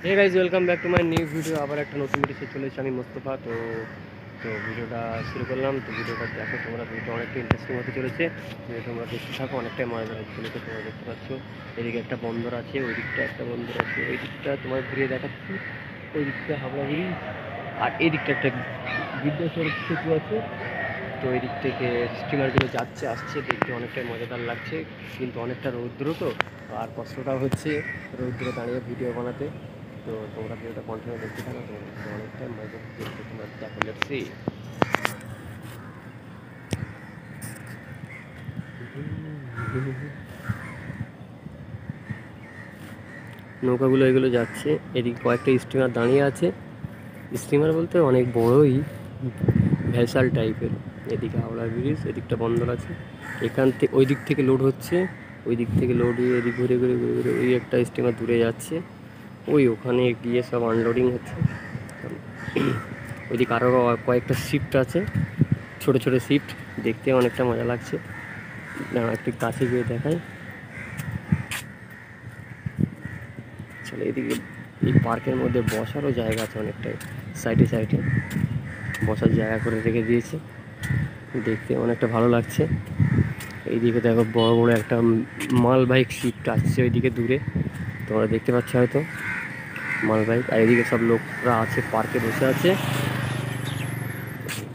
Hey guys, welcome back to my new video. আবার একটা নতুন ভিডিও চলে এসেছি আমি মোস্তফা। তো তো ভিডিওটা শুরু করলাম। তো ভিডিওটা দেখো তোমরা, ভিডিওটা অনেকটা ইন্টারেস্টিং হতে চলেছে। তোমরা দেখতে থাকো, অনেকটাই মজা হতে চলেছে। তোমরা দেখতে পাচ্ছ এদিকে একটা বন্দর আছে, ওই দিকটা একটা বন্দর আছে, ওই দিকটা তোমার ঘুরিয়ে দেখাচ্ছি। ওই দিকটা হাবড়া ব্রিজ, আর এই দিকটা একটা বিদ্যাসাগর সেতু আছে। তো এই দিক থেকে স্টিমারগুলো যাচ্ছে আসছে, দেখতে অনেকটাই মজাদার লাগছে, কিন্তু অনেকটা রৌদ্র। তো আর কষ্টটা হচ্ছে রৌদ্রে দাঁড়িয়ে ভিডিও বানাতে। তো তোমরা ভিডিওটা কন্টিনিউ দেখতে থাকো, তোমাদের অনেকটাই মজা দেখতে। তোমরা দেখো, লেটস সি। নৌকাগুলো এগুলো যাচ্ছে, এদিকে কয়েকটা স্টিমার দাঁড়িয়ে আছে। স্টিমার বলতে অনেক বড়ই, ভ্যাসাল টাইপের। এদিকে হাওড়া ব্রিজ, এদিকটা বন্দর আছে। এখান থেকে ওই দিক থেকে লোড হচ্ছে, ওই দিক থেকে লোড হয়ে এদিক ঘুরে ঘুরে ঘুরে ঘুরে ওই একটা স্টিমার দূরে যাচ্ছে। ওই ওখানে গিয়ে সব আনলোডিং হচ্ছে। ওইদিকে আরও কয়েকটা শিফট আছে, ছোটো ছোটো শিফট, দেখতে অনেকটা মজা লাগছে। একটু কাছে গিয়ে দেখাই। চলে এদিকে, এই পার্কের মধ্যে বসারও জায়গা আছে অনেকটাই, সাইডে সাইডে বসার জায়গা করে রেখে দিয়েছে, দেখতে অনেকটা ভালো লাগছে। এইদিকে দেখো বড় বড় একটা মালবাহী শিফট আসছে ওইদিকে দূরে, তোমরা দেখতে পাচ্ছ হয়তো মালবাহী। আর এদিকে সব লোকরা আছে, পার্কে বসে আছে।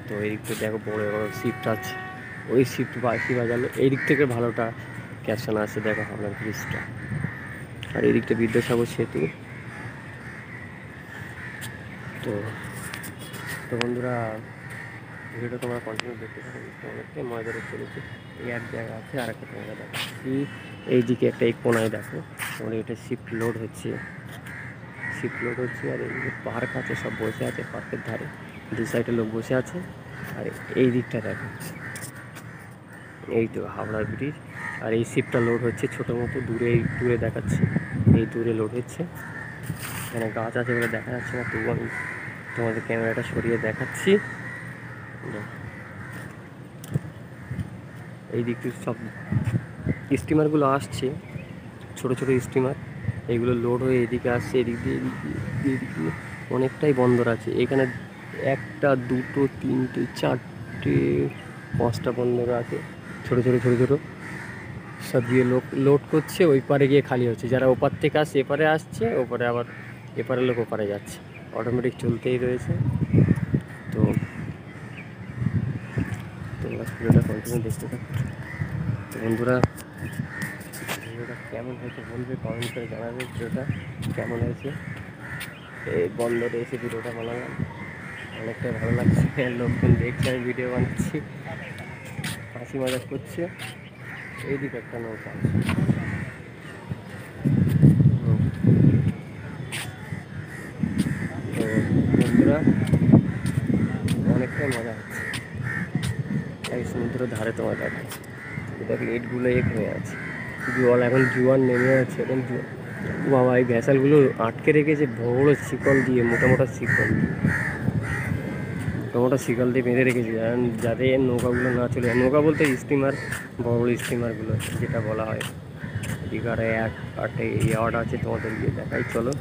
তো এই দিক থেকে দেখো বড় বড় শিফট আছে, ওই শিফট বাঁশি বাজালো। এই দিক থেকে ভালোটা ক্যাপশন আছে, দেখো হাওড়া ব্রিজটা, আর এই দিকটা বিদ্যাসাগর সেতু। তো তো বন্ধুরা, ভিডিওটা তোমরা কন্টিনিউ দেখতে থাকো, অনেকটাই মজা করে চলেছে। এই এক জায়গা আছে, আর একটা তোমরা দেখাচ্ছি। এইদিকে একটা এই কোনায় দেখো তোমরা, এটা শিফট লোড হচ্ছে, শিফট লোড হচ্ছে। আর এইদিকে পার্ক আছে, সব বসে আছে পার্কের ধারে, দু সাইডে লোক বসে আছে। আর এই দিকটা দেখো, এই তো হাওড়া ব্রিজ। আর এই শিপটা লোড হচ্ছে ছোটো মতো, দূরে দূরে দেখাচ্ছে, এই দূরে লোড হচ্ছে। এখানে গাছ আছে বলে দেখা যাচ্ছে না, তবু আমি তোমাদের ক্যামেরাটা সরিয়ে দেখাচ্ছি। এই দিক থেকে সব স্টিমারগুলো আসছে, ছোটো ছোটো স্টিমার, এইগুলো লোড হয়ে এদিকে আসছে। এদিক দিয়ে এদিকে অনেকটাই বন্দর আছে এখানে, একটা দুটো তিনটে চারটে পাঁচটা বন্দর আছে, ছোটো ছোটো ছোটো ছোটো সব দিয়ে লোক লোড করছে, ওই পারে গিয়ে খালি হচ্ছে। যারা ওপার থেকে আসছে এপারে আসছে, ওপারে আবার এপারে লোক ওপারে যাচ্ছে, অটোমেটিক চলতেই রয়েছে। তো তোমরা ভিডিওটা কন্টিনিউ দেখতে থাকো। তো বন্ধুরা, ভিডিওটা কেমন হয়েছে বলবে, কমেন্ট করে জানাবে ভিডিওটা কেমন হয়েছে। এই বন্দরে এসে ভিডিওটা বানালাম, অনেকটাই ভালো লাগছে। লোকজন দেখছে আমি ভিডিও বানাচ্ছি, হাসি মজা করছে। এইদিকে একটা নৌকা আছে। তো বন্ধুরা, অনেকটাই মজা হচ্ছে। এই সমুদ্রের ধারে তোমার দেখাচ্ছে, দেখ ইটগুলো এক হয়ে আছে, জল এখন জোয়ার নেমে আছে, এখন বাবা এই ভ্যাসালগুলো আটকে রেখেছে বড় শিকল দিয়ে, মোটা মোটা শিকল, মোটা মোটা শিকল দিয়ে বেঁধে রেখেছে, যাতে নৌকাগুলো না চলে যায়। নৌকা বলতে স্টিমার, বড় বড় স্টিমারগুলো যেটা বলা হয়। দীঘার একটা ইয়ার্ড আছে, তোমাদের গিয়ে দেখাই চলো।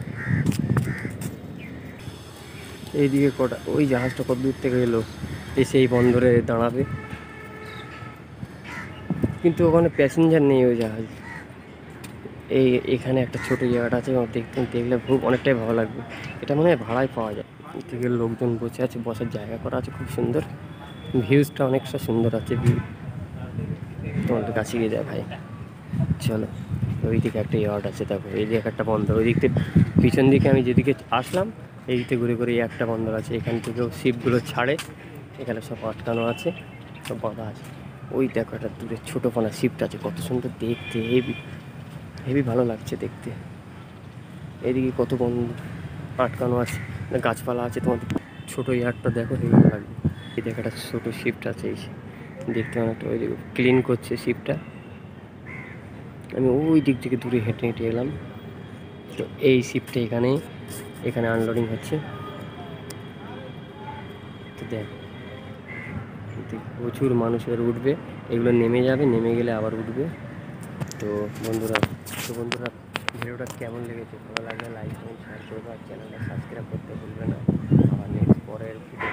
এইদিকে কটা ওই জাহাজটা কত দূর থেকে এলো, এসে এই বন্দরে দাঁড়াবে, কিন্তু ওখানে প্যাসেঞ্জার নেই ওই জাহাজ। এখানে একটা ছোটো জায়গাটা আছে, দেখলে খুব অনেকটাই ভালো লাগবে। এটা মনে হয় ভাড়ায় পাওয়া যায়। থেকে লোকজন বসে আছে, বসার জায়গা করা আছে খুব সুন্দর, ভিউজটা অনেকটা সুন্দর আছে। ভিউ তোমাদের কাছে গিয়ে দেখাই চলো। ওই দিকে একটা ইয়ার্ড আছে, দেখো এই দিকে একটা বন্দর, ওই দিক থেকে পিছন দিকে আমি যেদিকে আসলাম এই দিকে ঘুরে ঘুরে একটা বন্দর আছে। এখান থেকেও শিপগুলো ছাড়ে, এখানে সব আটকানো আছে, সব বাঁধা আছে। ওই দেখো একটা দূরে ছোটো পানা শিপটা আছে, কত সুন্দর দেখতে, হেভি হেভি ভালো লাগছে দেখতে। এদিকে কত বন্ধ আটকানো আছে, গাছপালা আছে। তোমাদের ছোটো ইয়ার্ডটা দেখো, হেভি ভালো লাগবে। এই দেখো একটা ছোটো শিফট আছে, এই দেখতে অনেকটা, ওই ক্লিন করছে শিপটা। আমি ওই দিক থেকে দূরে হেঁটে হেঁটে এলাম। তো এই শিপটা এখানে এখানে আনলোডিং হচ্ছে। তো দেখ প্রচুর মানুষের উঠবে, এগুলো নেমে যাবে, নেমে গেলে আবার উঠবে। তো বন্ধুরা, ভিডিওটা কেমন লেগেছে, ভালো লাগলে লাইক কমেন্ট শেয়ার করবে আর চ্যানেলটা সাবস্ক্রাইব করতে ভুলবে না। আবার নেক্সট পরের ভিডিও